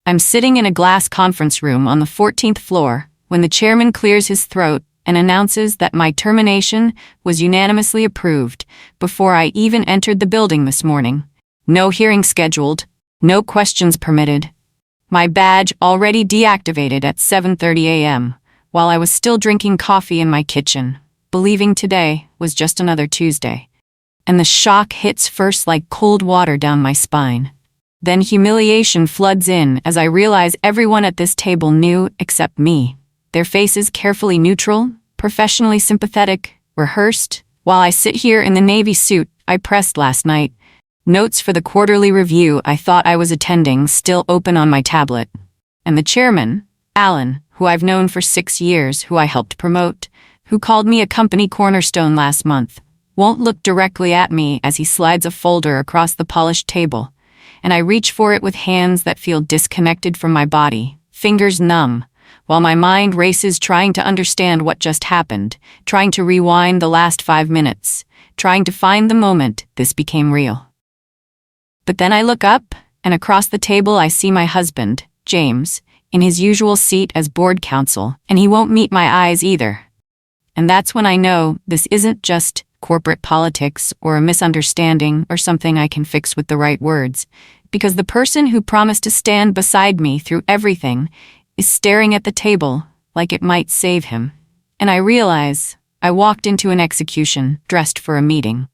I'm sitting in a glass conference room on the 14th floor when the chairman clears his throat and announces that my termination was unanimously approved before I even entered the building this morning. No hearing scheduled, no questions permitted. My badge already deactivated at 7:30 a.m. while I was still drinking coffee in my kitchen, believing today was just another Tuesday. And the shock hits first like cold water down my spine. Then humiliation floods in as I realize everyone at this table knew except me. Their faces carefully neutral, professionally sympathetic, rehearsed, while I sit here in the navy suit I pressed last night. Notes for the quarterly review I thought I was attending still open on my tablet. And the chairman, Alan, who I've known for 6 years, who I helped promote, who called me a company cornerstone last month, won't look directly at me as he slides a folder across the polished table, and I reach for it with hands that feel disconnected from my body, fingers numb, while my mind races trying to understand what just happened, trying to rewind the last 5 minutes, trying to find the moment this became real. But then I look up, and across the table I see my husband, James, in his usual seat as board counsel, and he won't meet my eyes either. And that's when I know this isn't just corporate politics or a misunderstanding or something I can fix with the right words, because the person who promised to stand beside me through everything is staring at the table like it might save him. And I realize I walked into an execution dressed for a meeting.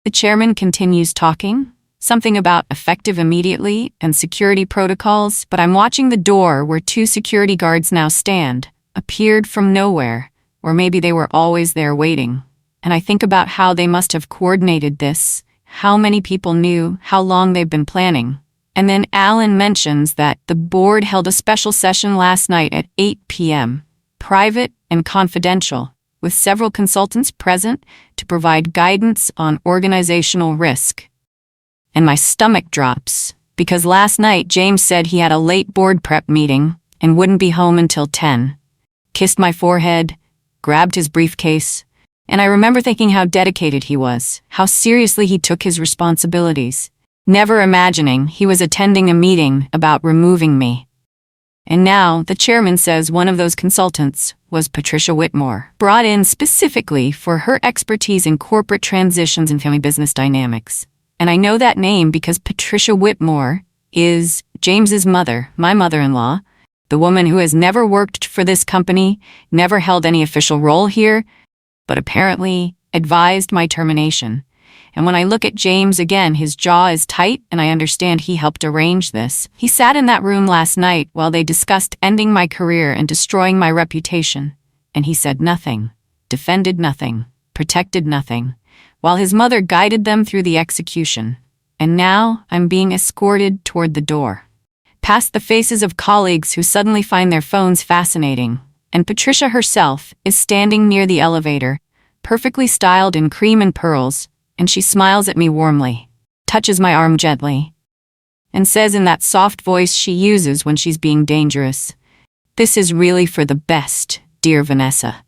The chairman continues talking, something about effective immediately and security protocols, but I'm watching the door where 2 security guards now stand, appeared from nowhere, or maybe they were always there waiting. And I think about how they must have coordinated this, how many people knew, how long they've been planning. And then Alan mentions that the board held a special session last night at 8 p.m., private and confidential, with several consultants present to provide guidance on organizational risk. And my stomach drops, because last night James said he had a late board prep meeting and wouldn't be home until 10. Kissed my forehead, grabbed his briefcase, and I remember thinking how dedicated he was, how seriously he took his responsibilities, never imagining he was attending a meeting about removing me. And now the chairman says one of those consultants was Patricia Whitmore, brought in specifically for her expertise in corporate transitions and family business dynamics. And I know that name because Patricia Whitmore is James's mother, my mother-in-law, the woman who has never worked for this company, never held any official role here, but apparently advised my termination. And when I look at James again, his jaw is tight, and I understand he helped arrange this. He sat in that room last night while they discussed ending my career and destroying my reputation, and he said nothing, defended nothing, protected nothing, while his mother guided them through the execution. And now I'm being escorted toward the door, past the faces of colleagues who suddenly find their phones fascinating, and Patricia herself is standing near the elevator, perfectly styled in cream and pearls, and she smiles at me warmly, touches my arm gently, and says in that soft voice she uses when she's being dangerous, "This is really for the best, dear Vanessa.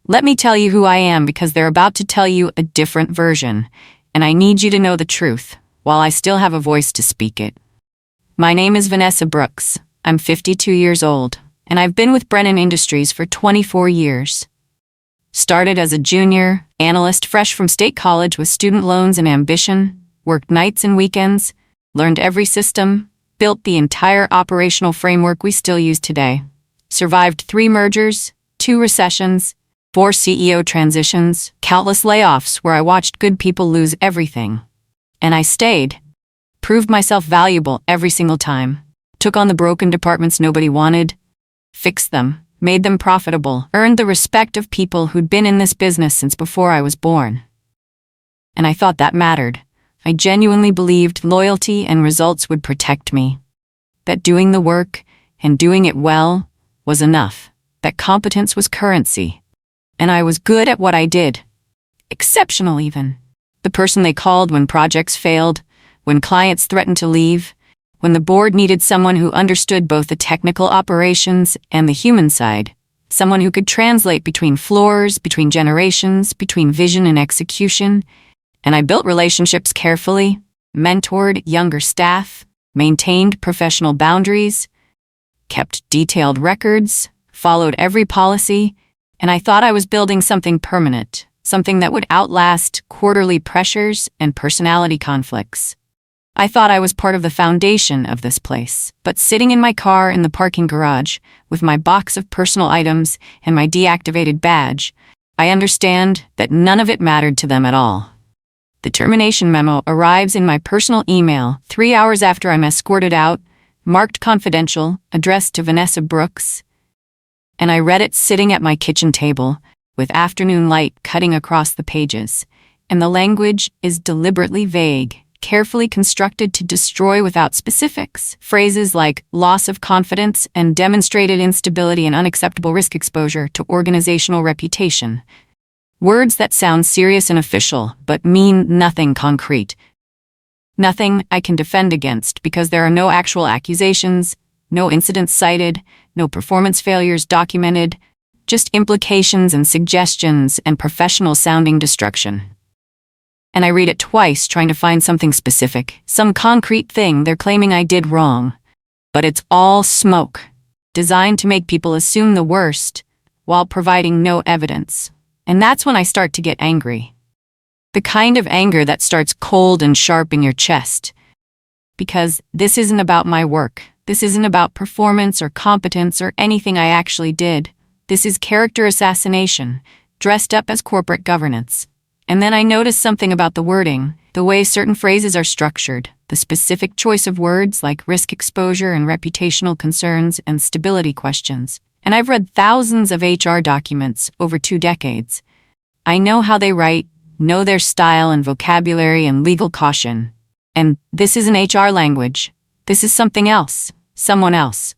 Let me tell you who I am because they're about to tell you a different version, and I need you to know the truth, while I still have a voice to speak it. My name is Vanessa Brooks. I'm 52 years old, and I've been with Brennan Industries for 24 years. Started as a junior analyst fresh from state college with student loans and ambition, worked nights and weekends, learned every system, built the entire operational framework we still use today, survived 3 mergers, 2 recessions, 4 CEO transitions, countless layoffs where I watched good people lose everything. And I stayed, proved myself valuable every single time, took on the broken departments nobody wanted, fixed them, made them profitable, earned the respect of people who'd been in this business since before I was born. And I thought that mattered. I genuinely believed loyalty and results would protect me. That doing the work, and doing it well, was enough. That competence was currency. And I was good at what I did. Exceptional even. The person they called when projects failed, when clients threatened to leave, when the board needed someone who understood both the technical operations and the human side, someone who could translate between floors, between generations, between vision and execution. And I built relationships carefully, mentored younger staff, maintained professional boundaries, kept detailed records, followed every policy, and I thought I was building something permanent, something that would outlast quarterly pressures and personality conflicts. I thought I was part of the foundation of this place, but sitting in my car in the parking garage, with my box of personal items and my deactivated badge, I understand that none of it mattered to them at all. The termination memo arrives in my personal email 3 hours after I'm escorted out, marked confidential, addressed to Vanessa Brooks, and I read it sitting at my kitchen table, with afternoon light cutting across the pages, and the language is deliberately vague, carefully constructed to destroy without specifics. Phrases like loss of confidence and demonstrated instability and unacceptable risk exposure to organizational reputation. Words that sound serious and official, but mean nothing concrete. Nothing I can defend against because there are no actual accusations, no incidents cited, no performance failures documented, just implications and suggestions and professional-sounding destruction. And I read it twice trying to find something specific, some concrete thing they're claiming I did wrong. But it's all smoke, designed to make people assume the worst, while providing no evidence. And that's when I start to get angry. The kind of anger that starts cold and sharp in your chest. Because this isn't about my work. This isn't about performance or competence or anything I actually did. This is character assassination, dressed up as corporate governance. And then I notice something about the wording, the way certain phrases are structured, the specific choice of words like risk exposure and reputational concerns and stability questions. And I've read thousands of HR documents over 2 decades. I know how they write, know their style and vocabulary and legal caution. And this isn't HR language. This is something else, someone else.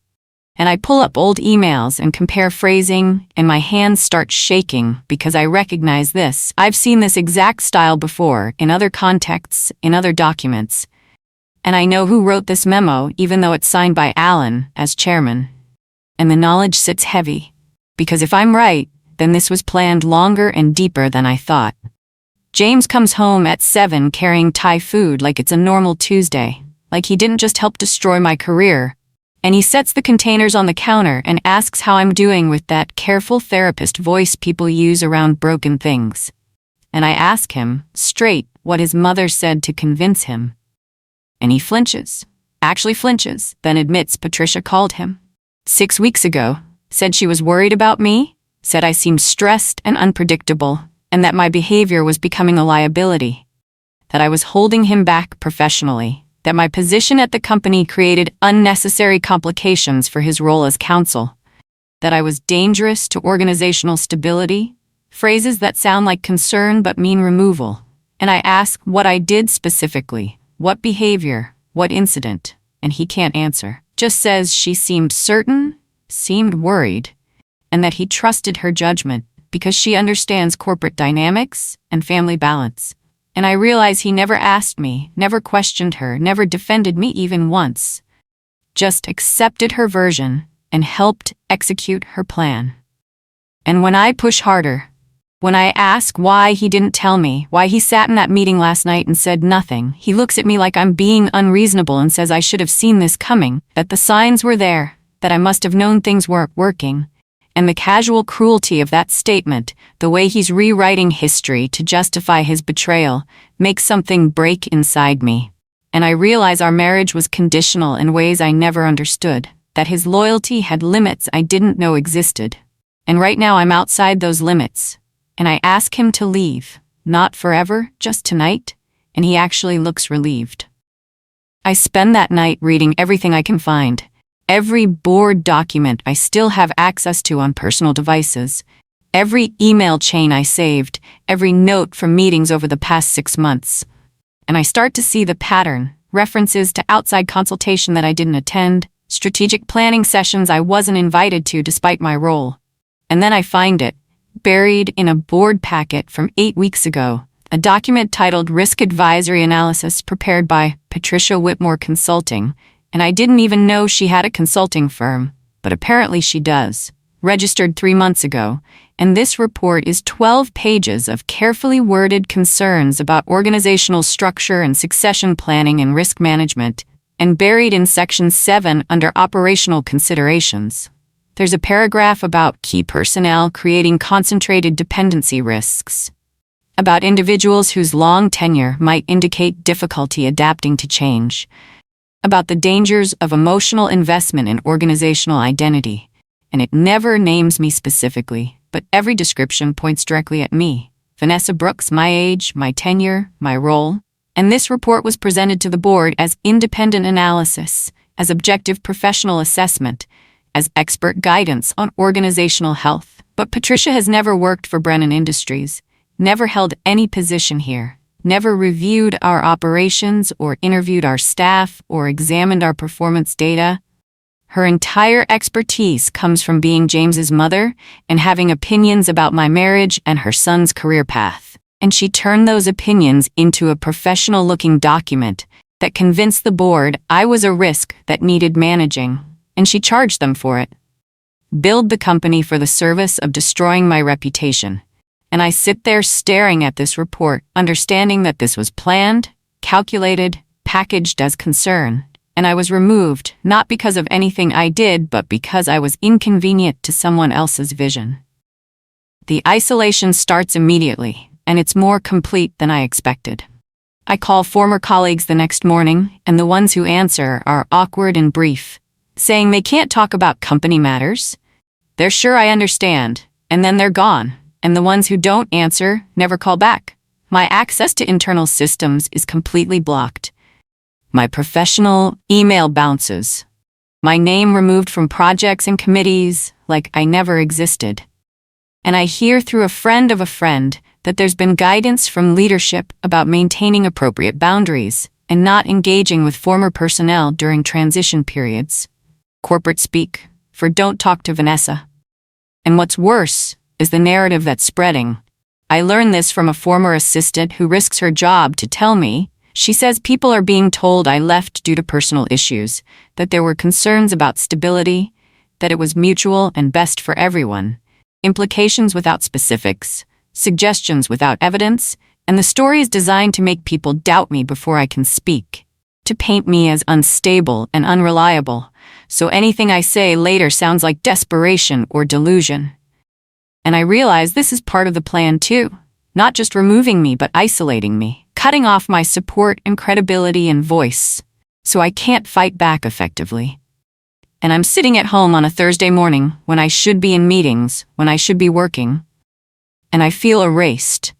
And I pull up old emails and compare phrasing, and my hands start shaking because I recognize this. I've seen this exact style before, in other contexts, in other documents. And I know who wrote this memo, even though it's signed by Alan as chairman. And the knowledge sits heavy. Because if I'm right, then this was planned longer and deeper than I thought. James comes home at 7 carrying Thai food like it's a normal Tuesday, like he didn't just help destroy my career. And he sets the containers on the counter and asks how I'm doing with that careful therapist voice people use around broken things. And I ask him, straight, what his mother said to convince him. And he flinches. Actually flinches, then admits Patricia called him 6 weeks ago, said she was worried about me, said I seemed stressed and unpredictable, and that my behavior was becoming a liability, that I was holding him back professionally, that my position at the company created unnecessary complications for his role as counsel, that I was dangerous to organizational stability, phrases that sound like concern but mean removal. And I ask what I did specifically, what behavior, what incident, and he can't answer. Just says she seemed certain, seemed worried, and that he trusted her judgment because she understands corporate dynamics and family balance. And I realize he never asked me, never questioned her, never defended me even once. Just accepted her version and helped execute her plan. And when I push harder, when I ask why he didn't tell me, why he sat in that meeting last night and said nothing, he looks at me like I'm being unreasonable and says I should have seen this coming, that the signs were there, that I must have known things weren't working. And the casual cruelty of that statement, the way he's rewriting history to justify his betrayal, makes something break inside me. And I realize our marriage was conditional in ways I never understood, that his loyalty had limits I didn't know existed. And right now I'm outside those limits. And I ask him to leave, not forever, just tonight, and he actually looks relieved. I spend that night reading everything I can find. Every board document I still have access to on personal devices, every email chain I saved, every note from meetings over the past 6 months. And I start to see the pattern, references to outside consultation that I didn't attend, strategic planning sessions I wasn't invited to despite my role. And then I find it, buried in a board packet from 8 weeks ago, a document titled Risk Advisory Analysis prepared by Patricia Whitmore Consulting. And I didn't even know she had a consulting firm, but apparently she does. Registered 3 months ago, and this report is 12 pages of carefully worded concerns about organizational structure and succession planning and risk management, and buried in Section 7 under Operational Considerations, there's a paragraph about key personnel creating concentrated dependency risks, about individuals whose long tenure might indicate difficulty adapting to change, about the dangers of emotional investment in organizational identity, and it never names me specifically, but every description points directly at me. Vanessa Brooks, my age, my tenure, my role. And this report was presented to the board as independent analysis, as objective professional assessment, as expert guidance on organizational health. But Patricia has never worked for Brennan Industries, never held any position here, never reviewed our operations or interviewed our staff or examined our performance data. Her entire expertise comes from being James's mother and having opinions about my marriage and her son's career path. And she turned those opinions into a professional-looking document that convinced the board I was a risk that needed managing, and she charged them for it. Billed the company for the service of destroying my reputation. And I sit there staring at this report, understanding that this was planned, calculated, packaged as concern. And I was removed, not because of anything I did, but because I was inconvenient to someone else's vision. The isolation starts immediately, and it's more complete than I expected. I call former colleagues the next morning, and the ones who answer are awkward and brief, saying they can't talk about company matters. They're sure I understand, and then they're gone, and the ones who don't answer never call back. My access to internal systems is completely blocked. My professional email bounces. My name removed from projects and committees like I never existed. And I hear through a friend of a friend that there's been guidance from leadership about maintaining appropriate boundaries and not engaging with former personnel during transition periods. Corporate speak for don't talk to Vanessa. And what's worse is the narrative that's spreading. I learned this from a former assistant who risks her job to tell me. She says people are being told I left due to personal issues, that there were concerns about stability, that it was mutual and best for everyone, implications without specifics, suggestions without evidence, and the story is designed to make people doubt me before I can speak, to paint me as unstable and unreliable, so anything I say later sounds like desperation or delusion. And I realize this is part of the plan too, not just removing me but isolating me, cutting off my support and credibility and voice, so I can't fight back effectively. And I'm sitting at home on a Thursday morning when I should be in meetings, when I should be working, and I feel erased,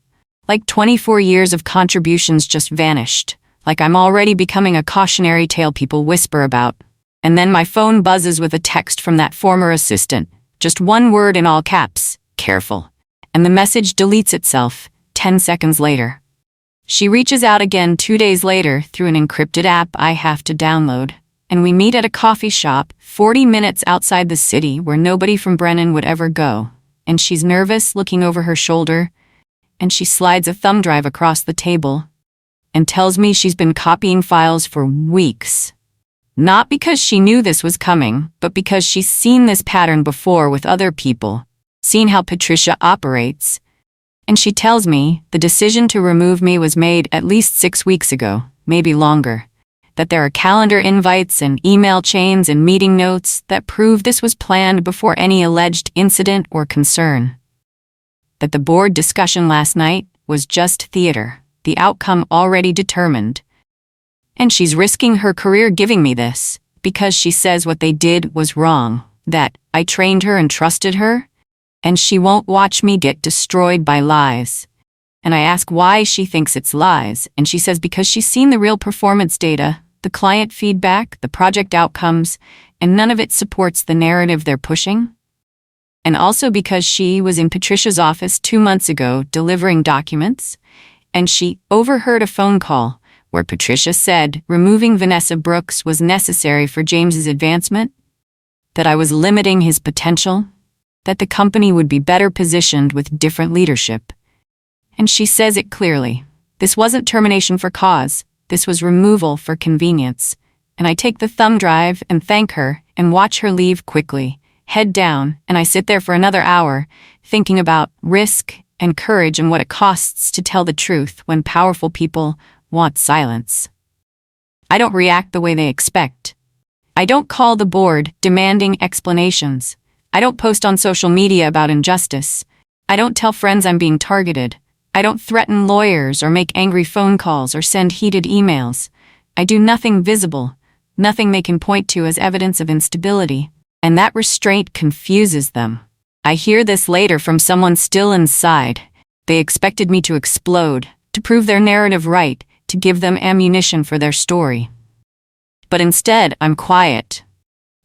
like 24 years of contributions just vanished, like I'm already becoming a cautionary tale people whisper about. And then my phone buzzes with a text from that former assistant, just one word in all caps, careful, and the message deletes itself 10 seconds later. She reaches out again 2 days later through an encrypted app I have to download, and we meet at a coffee shop 40 minutes outside the city where nobody from Brennan would ever go, and she's nervous looking over her shoulder, and she slides a thumb drive across the table and tells me she's been copying files for weeks. Not because she knew this was coming, but because she's seen this pattern before with other people, seen how Patricia operates. And she tells me the decision to remove me was made at least 6 weeks ago, maybe longer, that there are calendar invites and email chains and meeting notes that prove this was planned before any alleged incident or concern. That the board discussion last night was just theater, the outcome already determined. And she's risking her career giving me this, because she says what they did was wrong, that I trained her and trusted her, and she won't watch me get destroyed by lies. And I ask why she thinks it's lies, and she says because she's seen the real performance data, the client feedback, the project outcomes, and none of it supports the narrative they're pushing. And also because she was in Patricia's office 2 months ago delivering documents, and she overheard a phone call where Patricia said removing Vanessa Brooks was necessary for James's advancement, that I was limiting his potential, that the company would be better positioned with different leadership. And she says it clearly. This wasn't termination for cause. This was removal for convenience. And I take the thumb drive and thank her and watch her leave quickly, head down, and I sit there for another hour, thinking about risk and courage and what it costs to tell the truth when powerful people want silence. I don't react the way they expect. I don't call the board demanding explanations. I don't post on social media about injustice. I don't tell friends I'm being targeted. I don't threaten lawyers or make angry phone calls or send heated emails. I do nothing visible, nothing they can point to as evidence of instability. And that restraint confuses them. I hear this later from someone still inside. They expected me to explode, to prove their narrative right, to give them ammunition for their story. But instead, I'm quiet.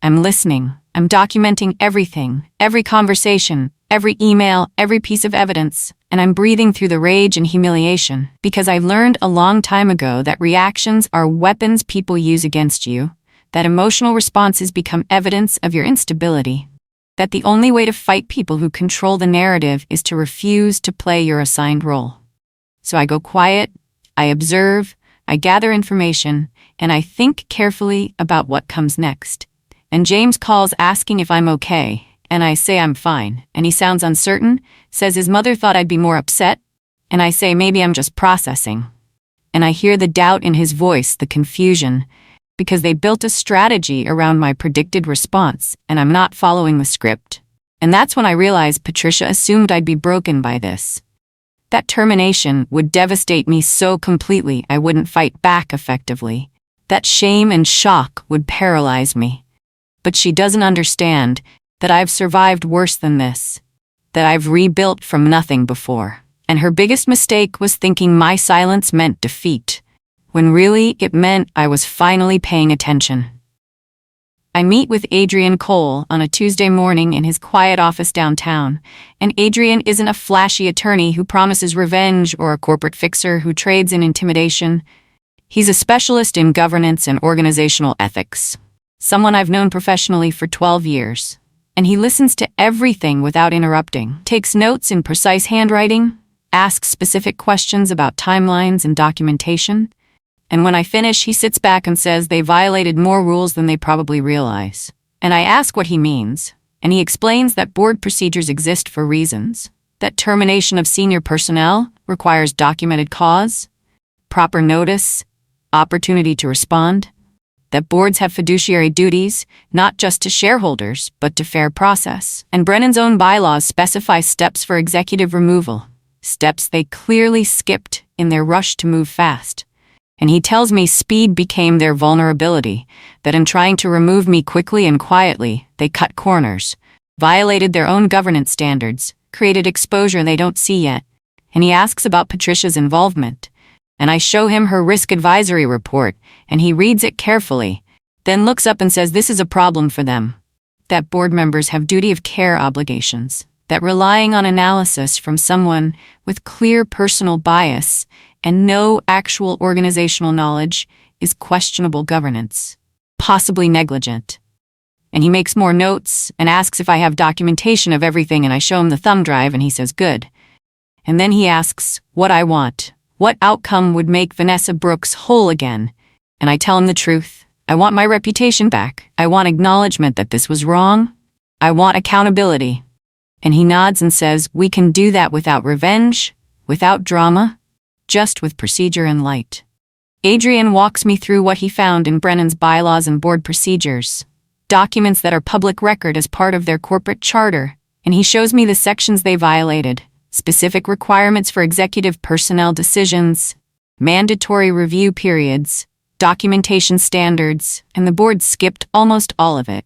I'm listening. I'm documenting everything, every conversation, every email, every piece of evidence, and I'm breathing through the rage and humiliation because I learned a long time ago that reactions are weapons people use against you, that emotional responses become evidence of your instability, that the only way to fight people who control the narrative is to refuse to play your assigned role. So I go quiet, I observe, I gather information, and I think carefully about what comes next. And James calls asking if I'm okay, and I say I'm fine, and he sounds uncertain, says his mother thought I'd be more upset, and I say maybe I'm just processing. And I hear the doubt in his voice, the confusion, because they built a strategy around my predicted response, and I'm not following the script. And that's when I realized Patricia assumed I'd be broken by this. That termination would devastate me so completely I wouldn't fight back effectively. That shame and shock would paralyze me. But she doesn't understand that I've survived worse than this, that I've rebuilt from nothing before. And her biggest mistake was thinking my silence meant defeat, when really it meant I was finally paying attention. I meet with Adrian Cole on a Tuesday morning in his quiet office downtown, and Adrian isn't a flashy attorney who promises revenge or a corporate fixer who trades in intimidation. He's a specialist in governance and organizational ethics, someone I've known professionally for 12 years. And he listens to everything without interrupting, takes notes in precise handwriting, asks specific questions about timelines and documentation. And when I finish, he sits back and says they violated more rules than they probably realize. And I ask what he means, and he explains that board procedures exist for reasons, that termination of senior personnel requires documented cause, proper notice, opportunity to respond, that boards have fiduciary duties, not just to shareholders, but to fair process. And Brennan's own bylaws specify steps for executive removal, steps they clearly skipped in their rush to move fast. And he tells me speed became their vulnerability, that in trying to remove me quickly and quietly, they cut corners, violated their own governance standards, created exposure they don't see yet. And he asks about Patricia's involvement. And I show him her risk advisory report, and he reads it carefully, then looks up and says this is a problem for them, that board members have duty of care obligations, that relying on analysis from someone with clear personal bias and no actual organizational knowledge is questionable governance, possibly negligent. And he makes more notes and asks if I have documentation of everything, and I show him the thumb drive, and he says good. And then he asks what I want. What outcome would make Vanessa Brooks whole again? And I tell him the truth. I want my reputation back. I want acknowledgement that this was wrong. I want accountability. And he nods and says, we can do that without revenge, without drama, just with procedure and light. Adrian walks me through what he found in Brennan's bylaws and board procedures, documents that are public record as part of their corporate charter, and he shows me the sections they violated. Specific requirements for executive personnel decisions, mandatory review periods, documentation standards, and the board skipped almost all of it.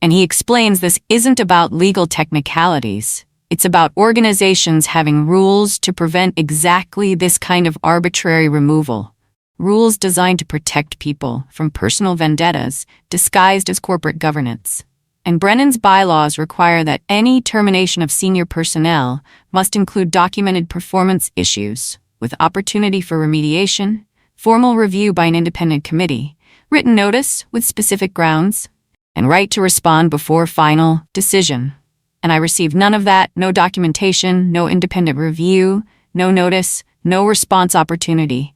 And he explains this isn't about legal technicalities. It's about organizations having rules to prevent exactly this kind of arbitrary removal. Rules designed to protect people from personal vendettas disguised as corporate governance. And Brennan's bylaws require that any termination of senior personnel must include documented performance issues, with opportunity for remediation, formal review by an independent committee, written notice with specific grounds, and right to respond before final decision. And I received none of that, no documentation, no independent review, no notice, no response opportunity.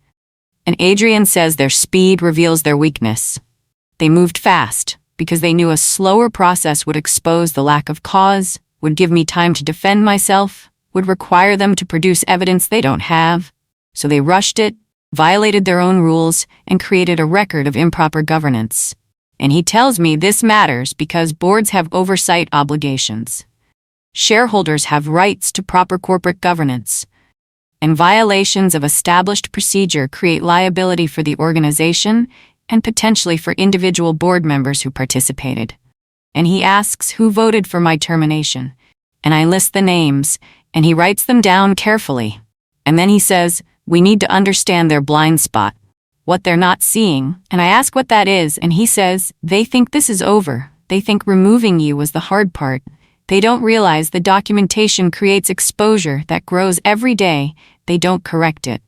And Adrian says their speed reveals their weakness. They moved fast, because they knew a slower process would expose the lack of cause, would give me time to defend myself, would require them to produce evidence they don't have. So they rushed it, violated their own rules, and created a record of improper governance. And he tells me this matters because boards have oversight obligations. Shareholders have rights to proper corporate governance. And violations of established procedure create liability for the organization and potentially for individual board members who participated. And he asks who voted for my termination. And I list the names, and he writes them down carefully. And then he says, we need to understand their blind spot, what they're not seeing. And I ask what that is, and he says, they think this is over. They think removing you was the hard part. They don't realize the documentation creates exposure that grows every day. They don't correct it.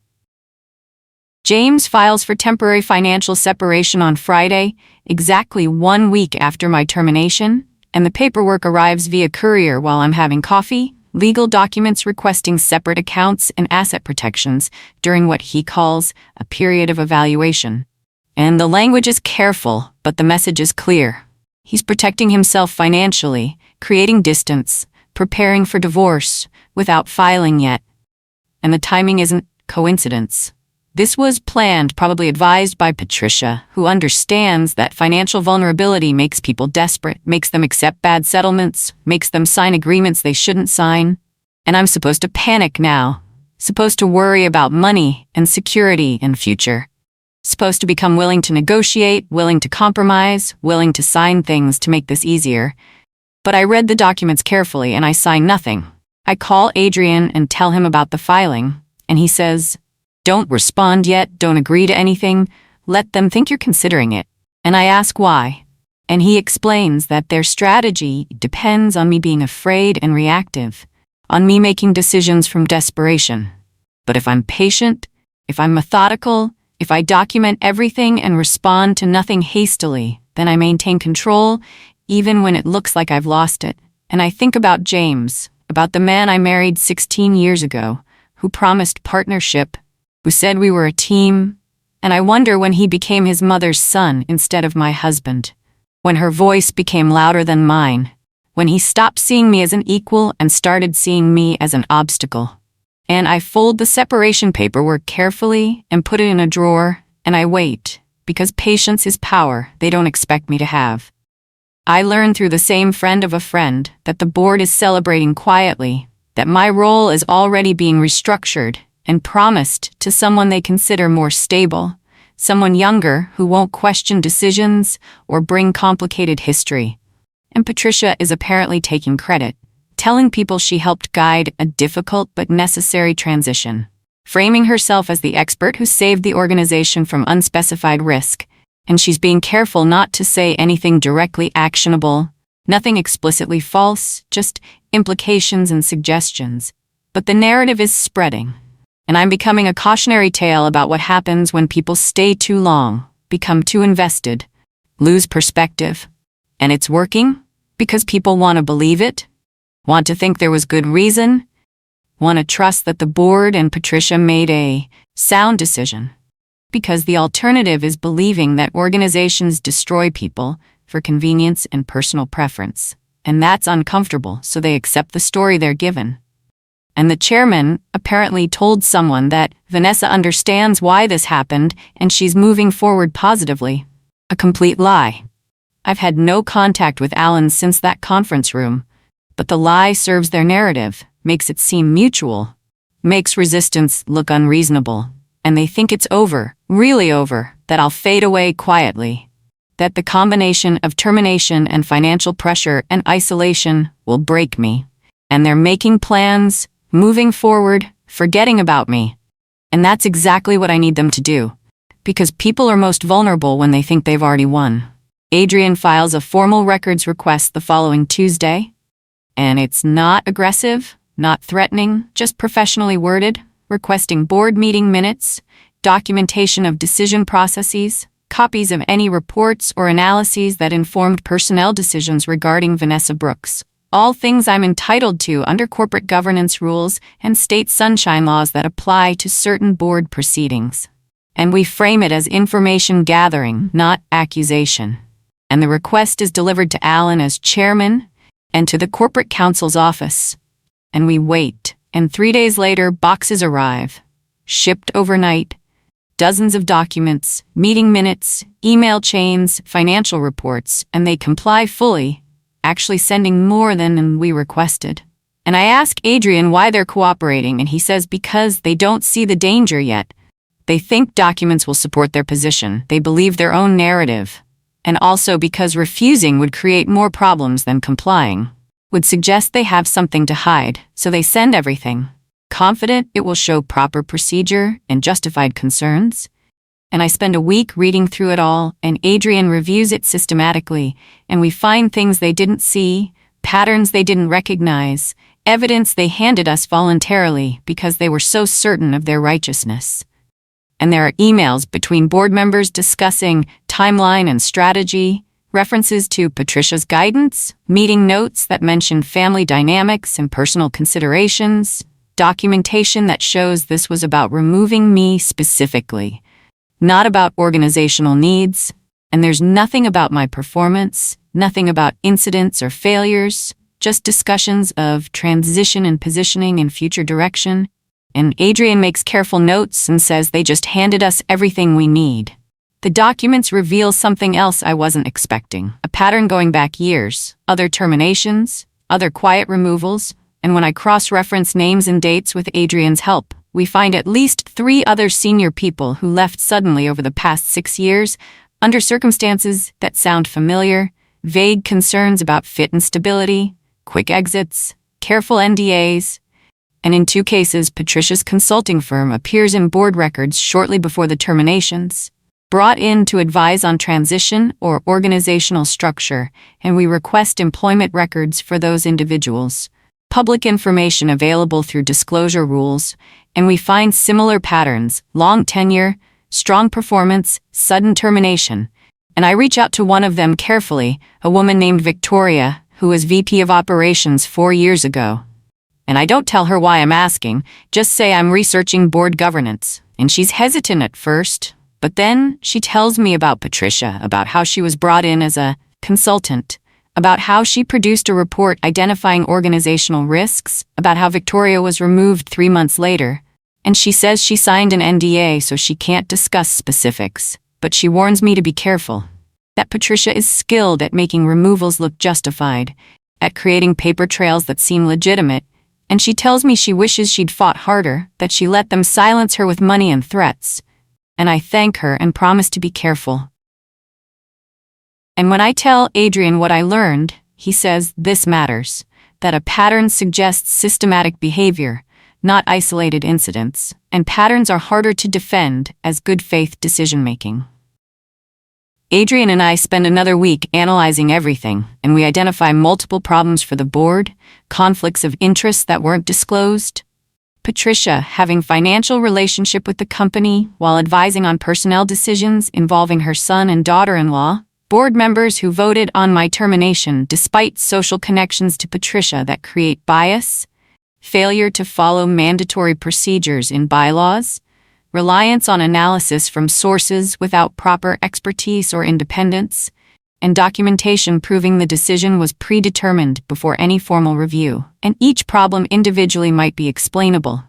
James files for temporary financial separation on Friday, exactly 1 week after my termination, and the paperwork arrives via courier while I'm having coffee, legal documents requesting separate accounts and asset protections during what he calls a period of evaluation. And the language is careful, but the message is clear. He's protecting himself financially, creating distance, preparing for divorce, without filing yet. And the timing isn't coincidence. This was planned, probably advised by Patricia, who understands that financial vulnerability makes people desperate, makes them accept bad settlements, makes them sign agreements they shouldn't sign. And I'm supposed to panic now, supposed to worry about money and security and future, supposed to become willing to negotiate, willing to compromise, willing to sign things to make this easier. But I read the documents carefully and I sign nothing. I call Adrian and tell him about the filing, and he says, don't respond yet, don't agree to anything, let them think you're considering it. And I ask why. And he explains that their strategy depends on me being afraid and reactive, on me making decisions from desperation. But if I'm patient, if I'm methodical, if I document everything and respond to nothing hastily, then I maintain control, even when it looks like I've lost it. And I think about James, about the man I married 16 years ago, who promised partnership, who said we were a team, and I wonder when he became his mother's son instead of my husband, when her voice became louder than mine, when he stopped seeing me as an equal and started seeing me as an obstacle. And I fold the separation paperwork carefully and put it in a drawer, and I wait, because patience is power they don't expect me to have. I learned through the same friend of a friend that the board is celebrating quietly, that my role is already being restructured and promised to someone they consider more stable, someone younger who won't question decisions or bring complicated history. And Patricia is apparently taking credit, telling people she helped guide a difficult but necessary transition, framing herself as the expert who saved the organization from unspecified risk, and she's being careful not to say anything directly actionable, nothing explicitly false, just implications and suggestions. But the narrative is spreading. And I'm becoming a cautionary tale about what happens when people stay too long, become too invested, lose perspective. And it's working because people want to believe it, want to think there was good reason, want to trust that the board and Patricia made a sound decision. Because the alternative is believing that organizations destroy people for convenience and personal preference. And that's uncomfortable, so they accept the story they're given. And the chairman apparently told someone that Vanessa understands why this happened and she's moving forward positively. A complete lie. I've had no contact with Alan since that conference room, but the lie serves their narrative, makes it seem mutual, makes resistance look unreasonable, and they think it's over, really over, that I'll fade away quietly, that the combination of termination and financial pressure and isolation will break me, and they're making plans, moving forward, forgetting about me. And that's exactly what I need them to do. Because people are most vulnerable when they think they've already won. Adrian files a formal records request the following Tuesday. And it's not aggressive, not threatening, just professionally worded, requesting board meeting minutes, documentation of decision processes, copies of any reports or analyses that informed personnel decisions regarding Vanessa Brooks. All things I'm entitled to under corporate governance rules and state sunshine laws that apply to certain board proceedings. And we frame it as information gathering, not accusation. And the request is delivered to Alan as chairman and to the corporate counsel's office. And we wait, and 3 days later boxes arrive, shipped overnight, dozens of documents, meeting minutes, email chains, financial reports, and they comply fully, actually sending more than we requested. And I ask Adrian why they're cooperating, and he says because they don't see the danger yet. They think documents will support their position. They believe their own narrative. And also because refusing would create more problems than complying. Would suggest they have something to hide, so they send everything, confident it will show proper procedure and justified concerns. And I spend a week reading through it all, and Adrian reviews it systematically, and we find things they didn't see, patterns they didn't recognize, evidence they handed us voluntarily because they were so certain of their righteousness. And there are emails between board members discussing timeline and strategy, references to Patricia's guidance, meeting notes that mention family dynamics and personal considerations, documentation that shows this was about removing me specifically, not about organizational needs, and there's nothing about my performance, nothing about incidents or failures, just discussions of transition and positioning and future direction. And Adrian makes careful notes and says they just handed us everything we need. The documents reveal something else I wasn't expecting, a pattern going back years, other terminations, other quiet removals, and when I cross-reference names and dates with Adrian's help, we find at least 3 other senior people who left suddenly over the past 6 years, under circumstances that sound familiar, vague concerns about fit and stability, quick exits, careful NDAs, and in 2 cases, Patricia's consulting firm appears in board records shortly before the terminations, brought in to advise on transition or organizational structure, and we request employment records for those individuals, public information available through disclosure rules, and we find similar patterns, long tenure, strong performance, sudden termination. And I reach out to one of them carefully, a woman named Victoria, who was VP of Operations 4 years ago. And I don't tell her why I'm asking, just say I'm researching board governance. And she's hesitant at first, but then she tells me about Patricia, about how she was brought in as a consultant, about how she produced a report identifying organizational risks, about how Victoria was removed 3 months later. And she says she signed an NDA so she can't discuss specifics, but she warns me to be careful. That Patricia is skilled at making removals look justified, at creating paper trails that seem legitimate, and she tells me she wishes she'd fought harder, that she let them silence her with money and threats. And I thank her and promise to be careful. And when I tell Adrian what I learned, he says this matters, that a pattern suggests systematic behavior, not isolated incidents, and patterns are harder to defend as good faith decision-making. Adrian and I spend another week analyzing everything, and we identify multiple problems for the board, conflicts of interest that weren't disclosed, Patricia having financial relationship with the company while advising on personnel decisions involving her son and daughter-in-law, board members who voted on my termination despite social connections to Patricia that create bias, failure to follow mandatory procedures in bylaws, reliance on analysis from sources without proper expertise or independence, and documentation proving the decision was predetermined before any formal review. And each problem individually might be explainable,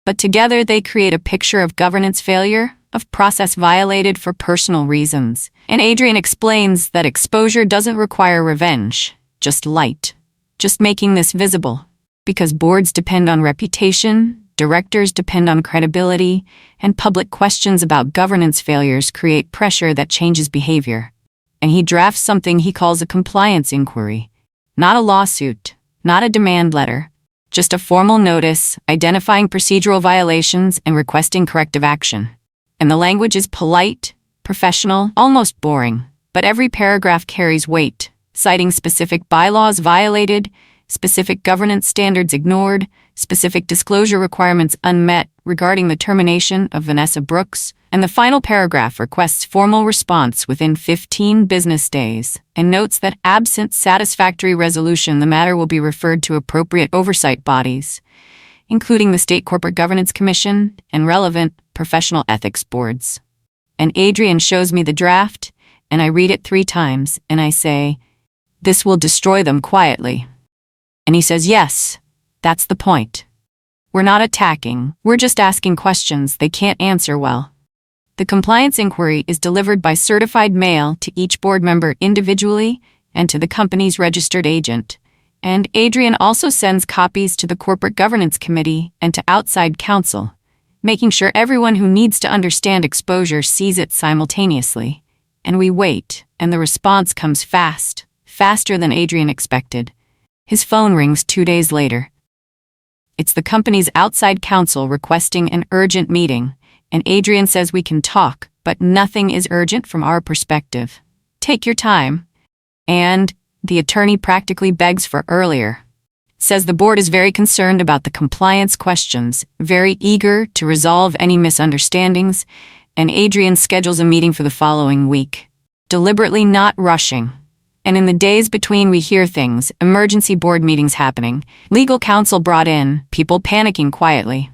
but together they create a picture of governance failure, of process violated for personal reasons. And Adrian explains that exposure doesn't require revenge, just light, just making this visible. Because boards depend on reputation, directors depend on credibility, and public questions about governance failures create pressure that changes behavior. And he drafts something he calls a compliance inquiry. Not a lawsuit, not a demand letter, just a formal notice identifying procedural violations and requesting corrective action. And the language is polite, professional, almost boring, but every paragraph carries weight, citing specific bylaws violated, specific governance standards ignored, specific disclosure requirements unmet regarding the termination of Vanessa Brooks, and the final paragraph requests formal response within 15 business days and notes that absent satisfactory resolution the matter will be referred to appropriate oversight bodies, including the State Corporate Governance Commission and relevant professional ethics boards. And Adrian shows me the draft, and I read it 3 times, and I say, "This will destroy them quietly." And he says, "Yes, that's the point. We're not attacking, we're just asking questions they can't answer well." The compliance inquiry is delivered by certified mail to each board member individually and to the company's registered agent. And Adrian also sends copies to the Corporate Governance Committee and to outside counsel, making sure everyone who needs to understand exposure sees it simultaneously. And we wait, and the response comes fast, faster than Adrian expected. His phone rings 2 days later. It's the company's outside counsel requesting an urgent meeting, and Adrian says we can talk, but nothing is urgent from our perspective. Take your time. And the attorney practically begs for earlier. Says the board is very concerned about the compliance questions, very eager to resolve any misunderstandings, and Adrian schedules a meeting for the following week, deliberately not rushing. And in the days between we hear things, emergency board meetings happening, legal counsel brought in, people panicking quietly.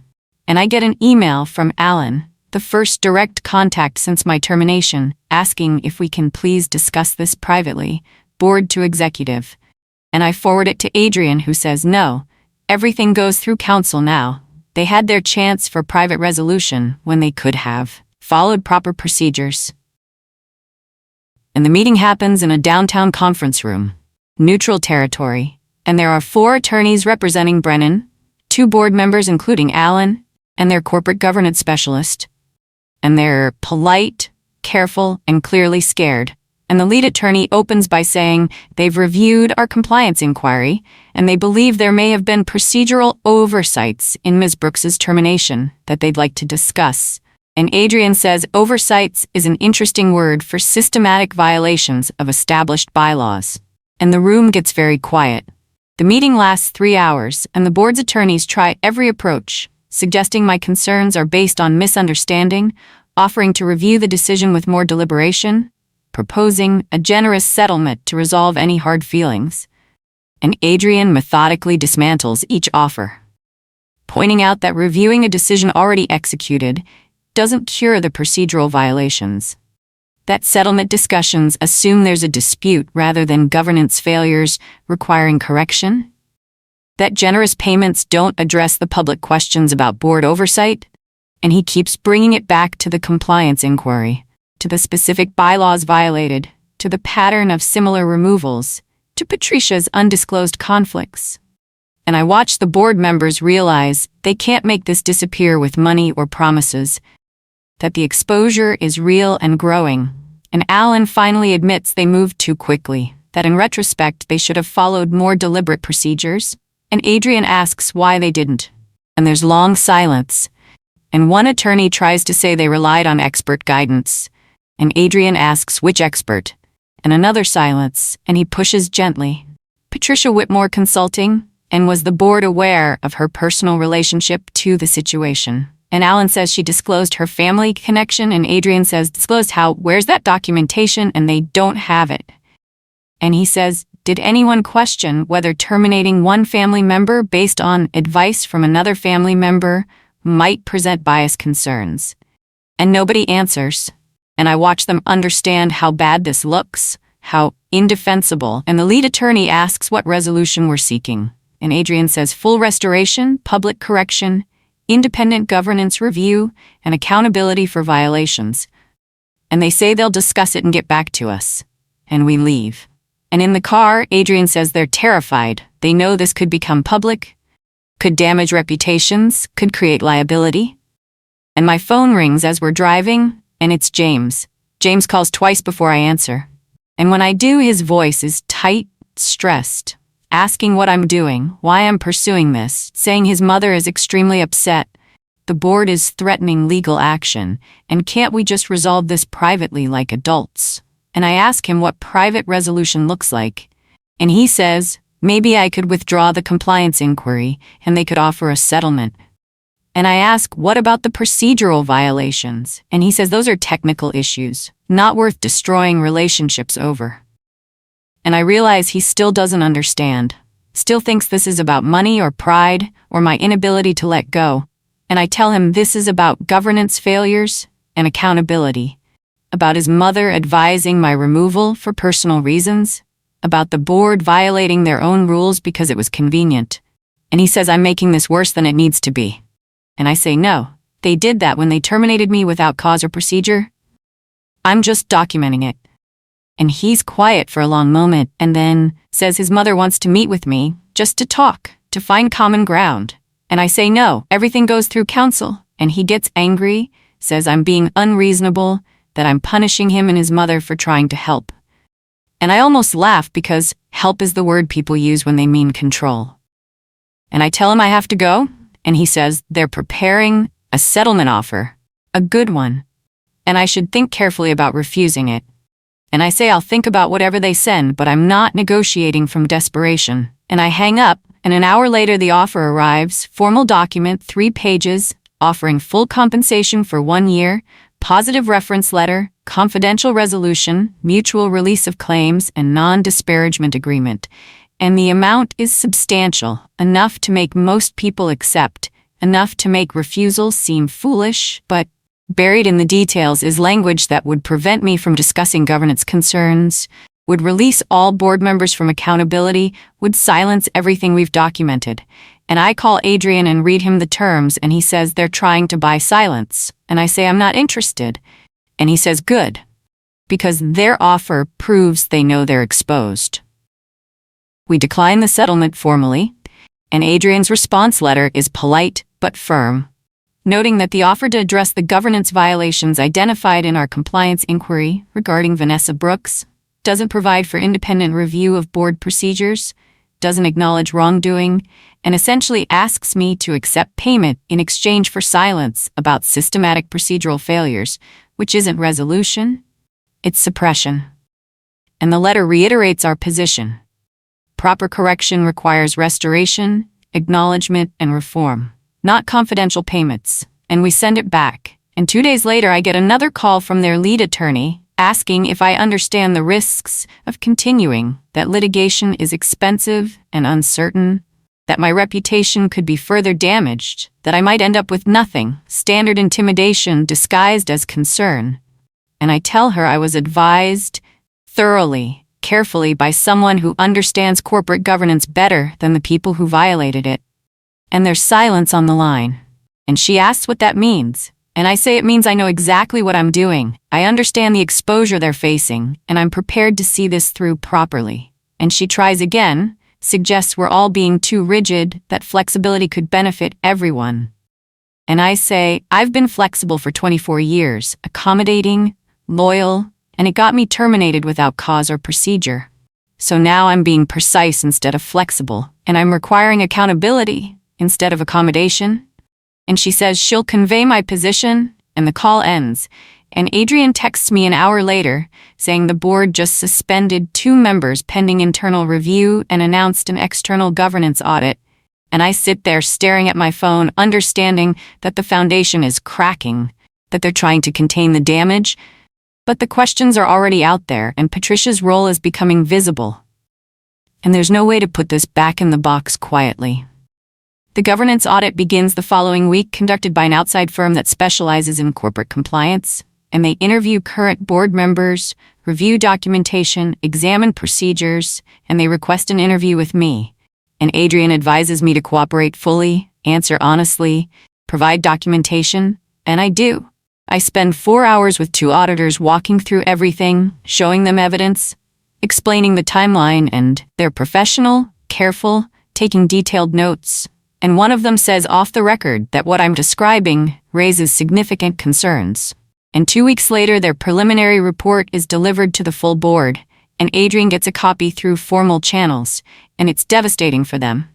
And I get an email from Alan, the first direct contact since my termination, asking if we can please discuss this privately, board to executive. And I forward it to Adrian, who says no, everything goes through counsel now. They had their chance for private resolution when they could have followed proper procedures. And the meeting happens in a downtown conference room, neutral territory, and there are 4 attorneys representing Brennan, 2 board members including Alan, and their corporate governance specialist. And they're polite, careful, and clearly scared. And the lead attorney opens by saying they've reviewed our compliance inquiry, and they believe there may have been procedural oversights in Ms. Brooks's termination that they'd like to discuss. And Adrian says oversights is an interesting word for systematic violations of established bylaws. And the room gets very quiet. The meeting lasts 3 hours, and the board's attorneys try every approach, suggesting my concerns are based on misunderstanding, offering to review the decision with more deliberation, proposing a generous settlement to resolve any hard feelings. And Adrian methodically dismantles each offer, pointing out that reviewing a decision already executed doesn't cure the procedural violations. That settlement discussions assume there's a dispute rather than governance failures requiring correction. That generous payments don't address the public questions about board oversight. And he keeps bringing it back to the compliance inquiry, to the specific bylaws violated, to the pattern of similar removals, to Patricia's undisclosed conflicts. And I watch the board members realize they can't make this disappear with money or promises, that the exposure is real and growing. And Alan finally admits they moved too quickly, that in retrospect they should have followed more deliberate procedures. And Adrian asks why they didn't. And there's long silence. And one attorney tries to say they relied on expert guidance. And Adrian asks which expert. And another silence, and he pushes gently. Patricia Whitmore Consulting, and was the board aware of her personal relationship to the situation? And Alan says she disclosed her family connection, and Adrian says, disclosed how? Where's that documentation? And they don't have it. And he says, did anyone question whether terminating one family member based on advice from another family member might present bias concerns? And nobody answers. And I watch them understand how bad this looks, how indefensible. And the lead attorney asks what resolution we're seeking. And Adrian says full restoration, public correction, independent governance review, and accountability for violations. And they say they'll discuss it and get back to us. And we leave. And in the car, Adrian says they're terrified. They know this could become public, could damage reputations, could create liability. And my phone rings as we're driving, and it's James. James calls twice before I answer. And when I do, his voice is tight, stressed, asking what I'm doing, why I'm pursuing this, saying his mother is extremely upset. The board is threatening legal action, and can't we just resolve this privately like adults? And I ask him what private resolution looks like. And he says, maybe I could withdraw the compliance inquiry, and they could offer a settlement. And I ask, what about the procedural violations? And he says those are technical issues, not worth destroying relationships over. And I realize he still doesn't understand, still thinks this is about money or pride or my inability to let go. And I tell him this is about governance failures and accountability, about his mother advising my removal for personal reasons, about the board violating their own rules because it was convenient. And he says I'm making this worse than it needs to be. And I say no, They did that when they terminated me without cause or procedure. I'm just documenting it. And he's quiet for a long moment and then says his mother wants to meet with me, just to talk, to find common ground. And I say no, everything goes through counsel. And he gets angry, says I'm being unreasonable, that I'm punishing him and his mother for trying to help. And I almost laugh because help is the word people use when they mean control. And I tell him I have to go, and he says they're preparing a settlement offer, a good one, and I should think carefully about refusing it. And I say I'll think about whatever they send, but I'm not negotiating from desperation. And I hang up, and an hour later the offer arrives, formal document, 3 pages, offering full compensation for 1 year, positive reference letter, confidential resolution, mutual release of claims, and non-disparagement agreement. And the amount is substantial, enough to make most people accept, enough to make refusal seem foolish, but buried in the details is language that would prevent me from discussing governance concerns, would release all board members from accountability, would silence everything we've documented. And I call Adrian and read him the terms, and he says they're trying to buy silence. And I say I'm not interested. And he says good, because their offer proves they know they're exposed. We decline the settlement formally, and Adrian's response letter is polite but firm, noting that the offer to address the governance violations identified in our compliance inquiry regarding Vanessa Brooks doesn't provide for independent review of board procedures, doesn't acknowledge wrongdoing, and essentially asks me to accept payment in exchange for silence about systematic procedural failures, which isn't resolution, it's suppression. And the letter reiterates our position. Proper correction requires restoration, acknowledgement, and reform, not confidential payments. And we send it back. And 2 days later, I get another call from their lead attorney asking if I understand the risks of continuing, that litigation is expensive and uncertain, that my reputation could be further damaged, that I might end up with nothing, standard intimidation disguised as concern. And I tell her I was advised thoroughly, carefully by someone who understands corporate governance better than the people who violated it. And there's silence on the line. And she asks what that means. And I say it means I know exactly what I'm doing. I understand the exposure they're facing, and I'm prepared to see this through properly. And she tries again, suggests we're all being too rigid, that flexibility could benefit everyone. And I say, I've been flexible for 24 years, accommodating, loyal, and it got me terminated without cause or procedure. So now I'm being precise instead of flexible, and I'm requiring accountability instead of accommodation. And she says she'll convey my position, and the call ends. And Adrian texts me an hour later, saying the board just suspended 2 members pending internal review and announced an external governance audit. And I sit there staring at my phone, understanding that the foundation is cracking, that they're trying to contain the damage. But the questions are already out there, and Patricia's role is becoming visible. And there's no way to put this back in the box quietly. The governance audit begins the following week, conducted by an outside firm that specializes in corporate compliance, and they interview current board members, review documentation, examine procedures, and they request an interview with me. And Adrian advises me to cooperate fully, answer honestly, provide documentation, and I do. I spend 4 hours with 2 auditors walking through everything, showing them evidence, explaining the timeline, and they're professional, careful, taking detailed notes. And one of them says off the record that what I'm describing raises significant concerns. And 2 weeks later, their preliminary report is delivered to the full board, and Adrian gets a copy through formal channels, and it's devastating for them.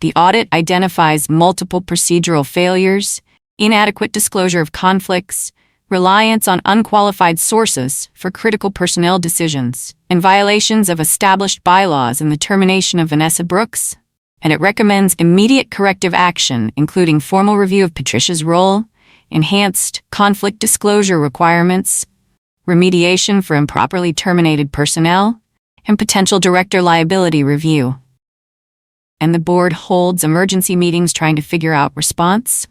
The audit identifies multiple procedural failures, inadequate disclosure of conflicts, reliance on unqualified sources for critical personnel decisions, and violations of established bylaws in the termination of Vanessa Brooks. And it recommends immediate corrective action, including formal review of Patricia's role, enhanced conflict disclosure requirements, remediation for improperly terminated personnel, and potential director liability review. And the board holds emergency meetings trying to figure out response,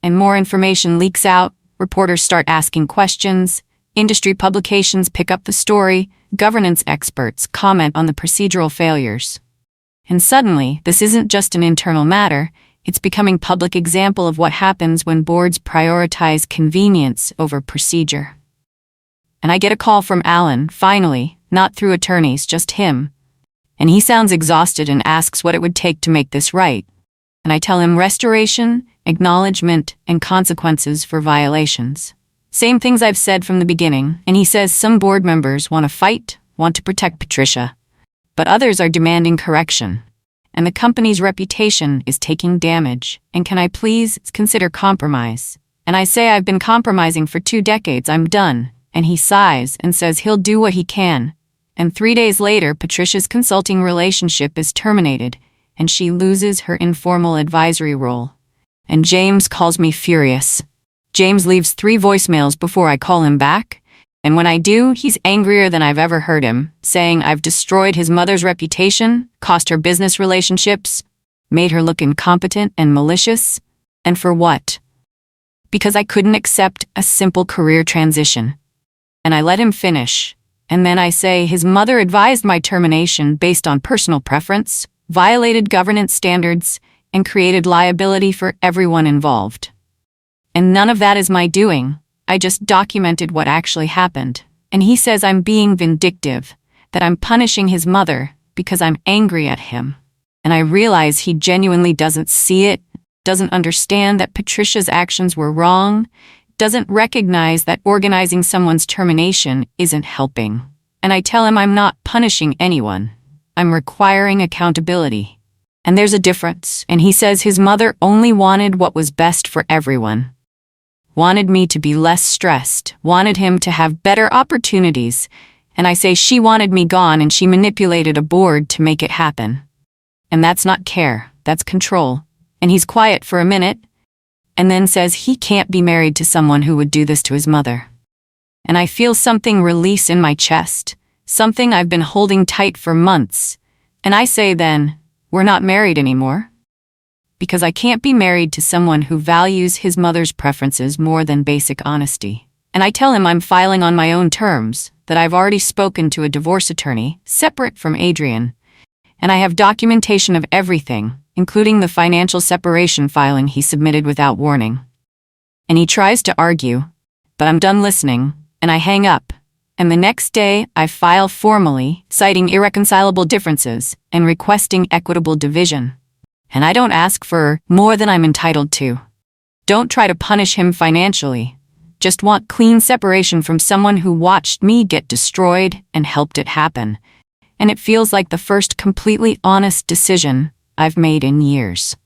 and more information leaks out, reporters start asking questions, industry publications pick up the story, governance experts comment on the procedural failures. And suddenly, this isn't just an internal matter, It's becoming public example of what happens when boards prioritize convenience over procedure. And I get a call from Alan, finally, not through attorneys, just him. And he sounds exhausted and asks what it would take to make this right. And I tell him restoration, acknowledgement, and consequences for violations. Same things I've said from the beginning, and he says some board members want to fight, want to protect Patricia, but others are demanding correction. And the company's reputation is taking damage, and can I please consider compromise? And I say I've been compromising for 2 decades, I'm done. And he sighs and says he'll do what he can. And 3 days later, Patricia's consulting relationship is terminated, and she loses her informal advisory role. And James calls me furious. James leaves 3 voicemails before I call him back, and when I do, he's angrier than I've ever heard him, saying I've destroyed his mother's reputation, cost her business relationships, made her look incompetent and malicious. And for what? Because I couldn't accept a simple career transition. And I let him finish, and then I say his mother advised my termination based on personal preference, violated governance standards, and created liability for everyone involved. And none of that is my doing. I just documented what actually happened. And he says I'm being vindictive, that I'm punishing his mother because I'm angry at him. And I realize he genuinely doesn't see it, doesn't understand that Patricia's actions were wrong, doesn't recognize that organizing someone's termination isn't helping. And I tell him I'm not punishing anyone. I'm requiring accountability. And there's a difference. And he says his mother only wanted what was best for everyone. Wanted me to be less stressed, wanted him to have better opportunities, and I say she wanted me gone and she manipulated a board to make it happen. And that's not care, that's control. And he's quiet for a minute, and then says he can't be married to someone who would do this to his mother. And I feel something release in my chest, something I've been holding tight for months, and I say then, we're not married anymore. Because I can't be married to someone who values his mother's preferences more than basic honesty. And I tell him I'm filing on my own terms, that I've already spoken to a divorce attorney, separate from Adrian, and I have documentation of everything, including the financial separation filing he submitted without warning. And he tries to argue, but I'm done listening, and I hang up. And the next day, I file formally, citing irreconcilable differences and requesting equitable division. And I don't ask for more than I'm entitled to. Don't try to punish him financially. Just want clean separation from someone who watched me get destroyed and helped it happen. And it feels like the first completely honest decision I've made in years.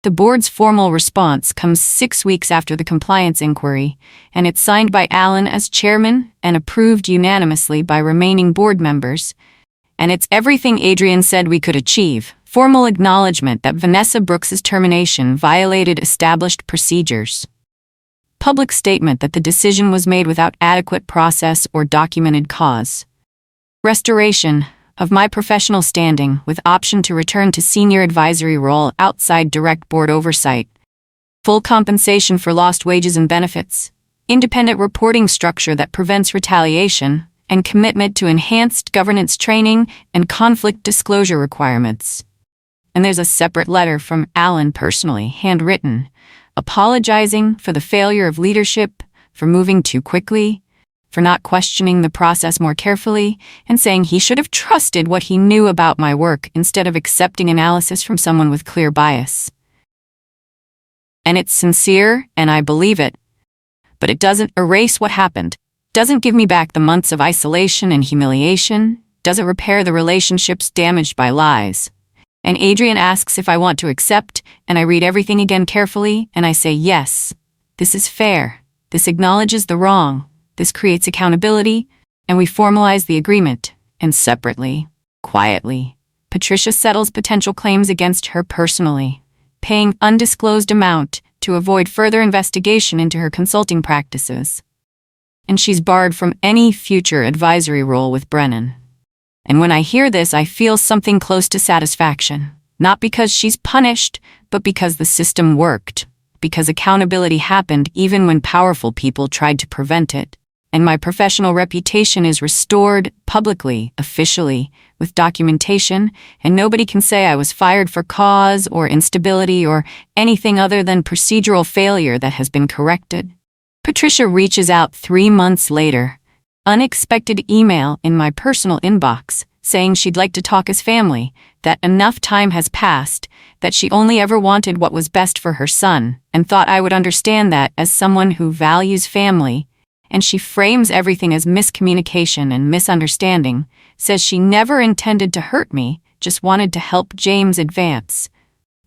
The board's formal response comes 6 weeks after the compliance inquiry, and it's signed by Alan as chairman and approved unanimously by remaining board members. And it's everything Adrian said we could achieve. Formal acknowledgement that Vanessa Brooks's termination violated established procedures. Public statement that the decision was made without adequate process or documented cause. Restoration of my professional standing with option to return to senior advisory role outside direct board oversight. Full compensation for lost wages and benefits. Independent reporting structure that prevents retaliation, and commitment to enhanced governance training and conflict disclosure requirements. And there's a separate letter from Alan personally, handwritten, apologizing for the failure of leadership, for moving too quickly, for not questioning the process more carefully, and saying he should have trusted what he knew about my work instead of accepting analysis from someone with clear bias. And it's sincere, and I believe it. But it doesn't erase what happened, doesn't give me back the months of isolation and humiliation, doesn't repair the relationships damaged by lies. And Adrian asks if I want to accept, and I read everything again carefully, and I say yes. This is fair. This acknowledges the wrong. This creates accountability, and we formalize the agreement. And separately, quietly, Patricia settles potential claims against her personally, paying undisclosed amount to avoid further investigation into her consulting practices. And she's barred from any future advisory role with Brennan. And when I hear this, I feel something close to satisfaction. Not because she's punished, but because the system worked. Because accountability happened even when powerful people tried to prevent it. And my professional reputation is restored publicly, officially, with documentation, and nobody can say I was fired for cause or instability or anything other than procedural failure that has been corrected. Patricia reaches out 3 months later. Unexpected email in my personal inbox saying she'd like to talk as family, that enough time has passed, that she only ever wanted what was best for her son, and thought I would understand that as someone who values family. And she frames everything as miscommunication and misunderstanding, says she never intended to hurt me, just wanted to help James advance.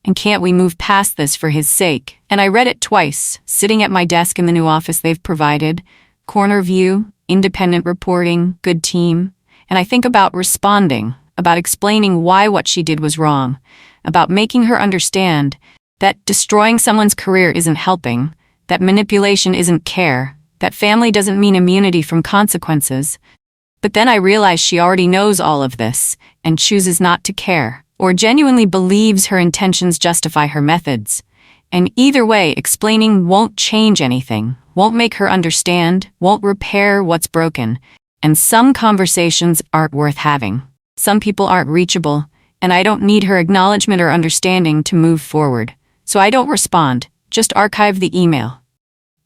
And can't we move past this for his sake? And I read it twice, sitting at my desk in the new office they've provided. Corner view, independent reporting, good team. And I think about responding, about explaining why what she did was wrong, about making her understand that destroying someone's career isn't helping, that manipulation isn't care, that family doesn't mean immunity from consequences. But then I realize she already knows all of this and chooses not to care, or genuinely believes her intentions justify her methods. And either way, explaining won't change anything, won't make her understand, won't repair what's broken. And some conversations aren't worth having. Some people aren't reachable, and I don't need her acknowledgement or understanding to move forward. So I don't respond, just archive the email.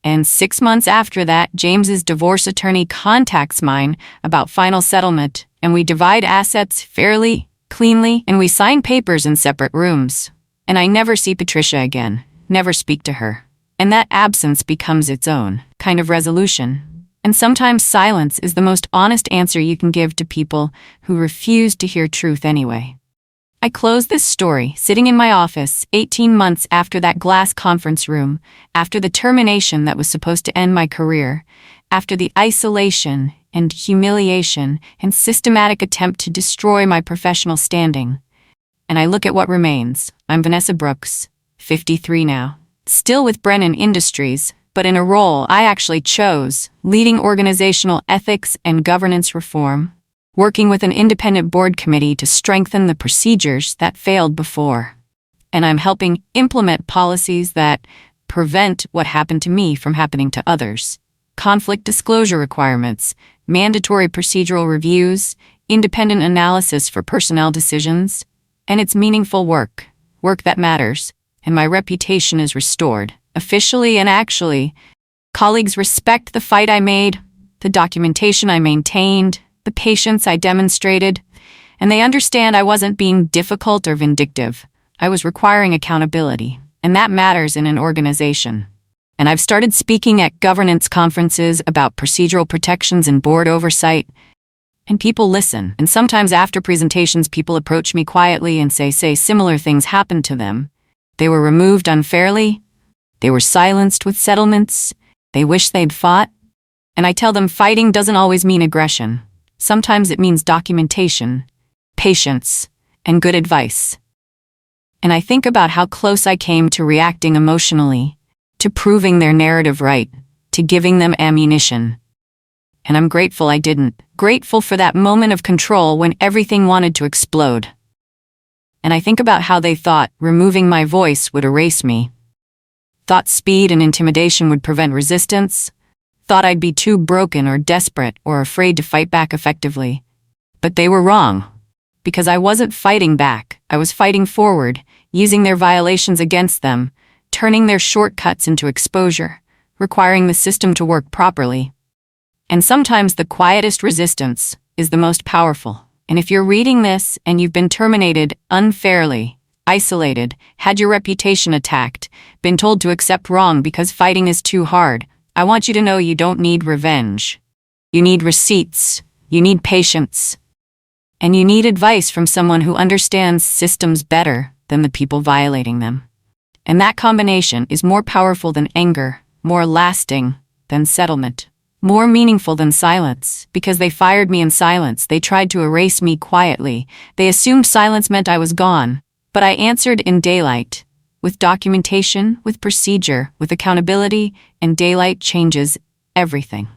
And 6 months after that, James's divorce attorney contacts mine about final settlement, and we divide assets fairly, cleanly, and we sign papers in separate rooms. And I never see Patricia again, never speak to her. And that absence becomes its own kind of resolution. And sometimes silence is the most honest answer you can give to people who refuse to hear truth anyway. I close this story sitting in my office 18 months after that glass conference room, after the termination that was supposed to end my career, after the isolation and humiliation and systematic attempt to destroy my professional standing. And I look at what remains. I'm Vanessa Brooks, 53 now, still with Brennan Industries, but in a role I actually chose, leading organizational ethics and governance reform, working with an independent board committee to strengthen the procedures that failed before. And I'm helping implement policies that prevent what happened to me from happening to others. Conflict disclosure requirements, mandatory procedural reviews, independent analysis for personnel decisions. And it's meaningful work, work that matters, and my reputation is restored. Officially and actually, colleagues respect the fight I made, the documentation I maintained, the patience I demonstrated, and they understand I wasn't being difficult or vindictive. I was requiring accountability, and that matters in an organization. And I've started speaking at governance conferences about procedural protections and board oversight, and people listen. And sometimes after presentations, people approach me quietly and say similar things happened to them. They were removed unfairly. They were silenced with settlements. They wish they'd fought. And I tell them fighting doesn't always mean aggression. Sometimes it means documentation, patience, and good advice. And I think about how close I came to reacting emotionally, to proving their narrative right, to giving them ammunition. And I'm grateful I didn't. Grateful for that moment of control when everything wanted to explode. And I think about how they thought removing my voice would erase me. Thought speed and intimidation would prevent resistance. Thought I'd be too broken or desperate or afraid to fight back effectively. But they were wrong. Because I wasn't fighting back, I was fighting forward, using their violations against them, turning their shortcuts into exposure, requiring the system to work properly. And sometimes the quietest resistance is the most powerful. And if you're reading this and you've been terminated unfairly, isolated, had your reputation attacked, been told to accept wrong because fighting is too hard, I want you to know you don't need revenge. You need receipts. You need patience. And you need advice from someone who understands systems better than the people violating them. And that combination is more powerful than anger, more lasting than settlement, more meaningful than silence. Because they fired me in silence, they tried to erase me quietly. They assumed silence meant I was gone. But I answered in daylight, with documentation, with procedure, with accountability, and daylight changes everything.